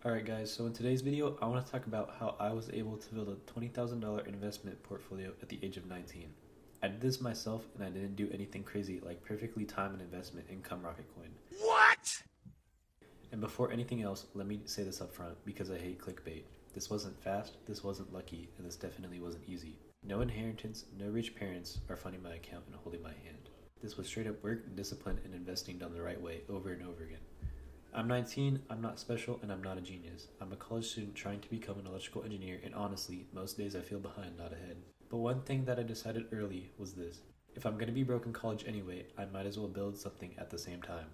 Alright guys, so in today's video, I want to talk about how I was able to build a $20,000 investment portfolio at the age of 19. I did this myself and I didn't do anything crazy like perfectly time an investment in Rocket Coin. What? And before anything else, let me say this up front because I hate clickbait. This wasn't fast, this wasn't lucky, and this definitely wasn't easy. No inheritance, no rich parents are funding my account and holding my hand. This was straight up work, discipline, and investing done the right way over and over again. I'm 19, I'm not special, and I'm not a genius. I'm a college student trying to become an electrical engineer, and honestly, most days I feel behind, not ahead. But one thing that I decided early was this. If I'm going to be broke in college anyway, I might as well build something at the same time.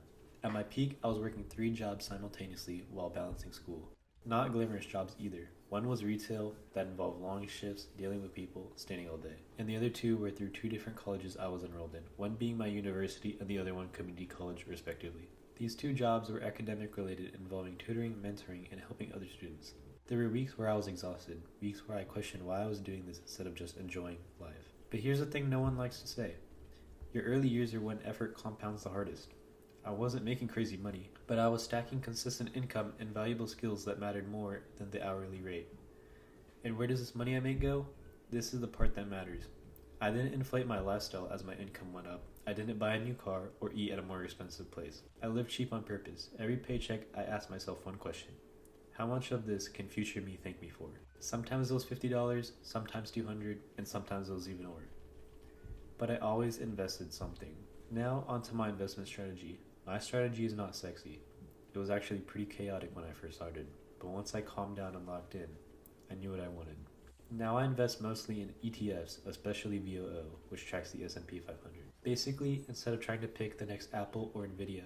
At my peak, I was working 3 jobs simultaneously while balancing school. Not glamorous jobs either. One was retail that involved long shifts, dealing with people, standing all day. And the other 2 were through 2 different colleges I was enrolled in, one being my university and the other one community college respectively. These 2 jobs were academic related, involving tutoring, mentoring, and helping other students. There were weeks where I was exhausted, weeks where I questioned why I was doing this instead of just enjoying life. But here's the thing no one likes to say. Your early years are when effort compounds the hardest. I wasn't making crazy money, but I was stacking consistent income and valuable skills that mattered more than the hourly rate. And where does this money I make go? This is the part that matters. I didn't inflate my lifestyle as my income went up. I didn't buy a new car or eat at a more expensive place. I lived cheap on purpose. Every paycheck, I asked myself one question. How much of this can future me thank me for? Sometimes it was $50, sometimes $200, and sometimes it was even more. But I always invested something. Now onto my investment strategy. My strategy is not sexy. It was actually pretty chaotic when I first started, but once I calmed down and locked in, I knew what I wanted. Now I invest mostly in ETFs, especially VOO, which tracks the S&P 500. Basically, instead of trying to pick the next Apple or Nvidia,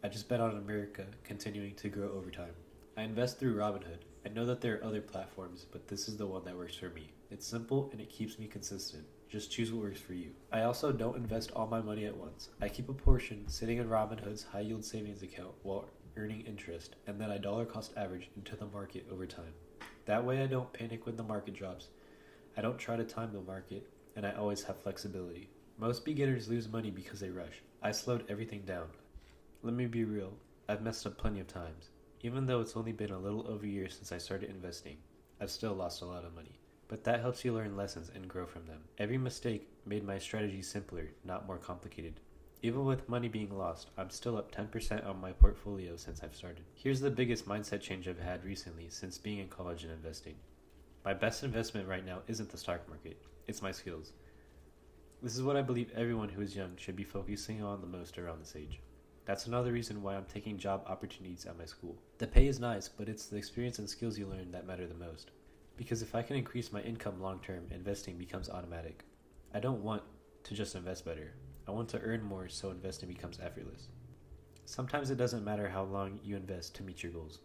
I just bet on America continuing to grow over time. I invest through Robinhood. I know that there are other platforms, but this is the one that works for me. It's simple and it keeps me consistent. Just choose what works for you. I also don't invest all my money at once. I keep a portion sitting in Robinhood's high yield savings account while earning interest, and then I dollar cost average into the market over time. That way I don't panic when the market drops. I don't try to time the market, and I always have flexibility. Most beginners lose money because they rush. I slowed everything down. Let me be real, I've messed up plenty of times. Even though it's only been a little over a year since I started investing, I've still lost a lot of money. But that helps you learn lessons and grow from them. Every mistake made my strategy simpler, not more complicated. Even with money being lost, I'm still up 10% on my portfolio since I've started. Here's the biggest mindset change I've had recently since being in college and investing. My best investment right now isn't the stock market, it's my skills. This is what I believe everyone who is young should be focusing on the most around this age. That's another reason why I'm taking job opportunities at my school. The pay is nice, but it's the experience and skills you learn that matter the most. Because if I can increase my income long term, investing becomes automatic. I don't want to just invest better. I want to earn more so investing becomes effortless. Sometimes it doesn't matter how long you invest to meet your goals.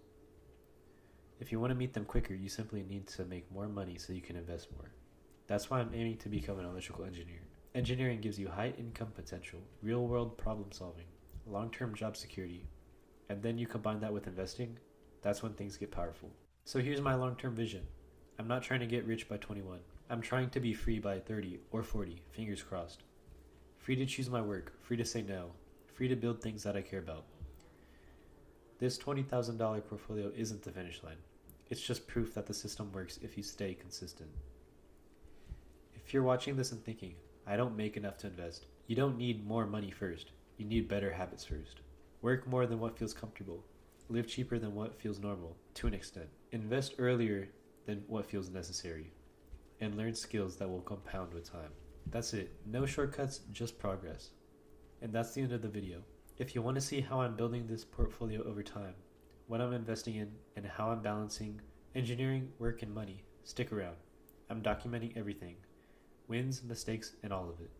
If you want to meet them quicker, you simply need to make more money so you can invest more. That's why I'm aiming to become an electrical engineer. Engineering gives you high income potential, real world problem solving, long term job security, and then you combine that with investing, that's when things get powerful. So here's my long term vision. I'm not trying to get rich by 21. I'm trying to be free by 30 or 40, fingers crossed. Free to choose my work, free to say no, free to build things that I care about. This $20,000 portfolio isn't the finish line. It's just proof that the system works if you stay consistent. If you're watching this and thinking, I don't make enough to invest, you don't need more money first. You need better habits first. Work more than what feels comfortable. Live cheaper than what feels normal, to an extent. Invest earlier than what feels necessary. And learn skills that will compound with time. That's it. No shortcuts, just progress. And that's the end of the video. If you want to see how I'm building this portfolio over time, what I'm investing in, and how I'm balancing engineering, work, and money, stick around. I'm documenting everything. Wins, mistakes, and all of it.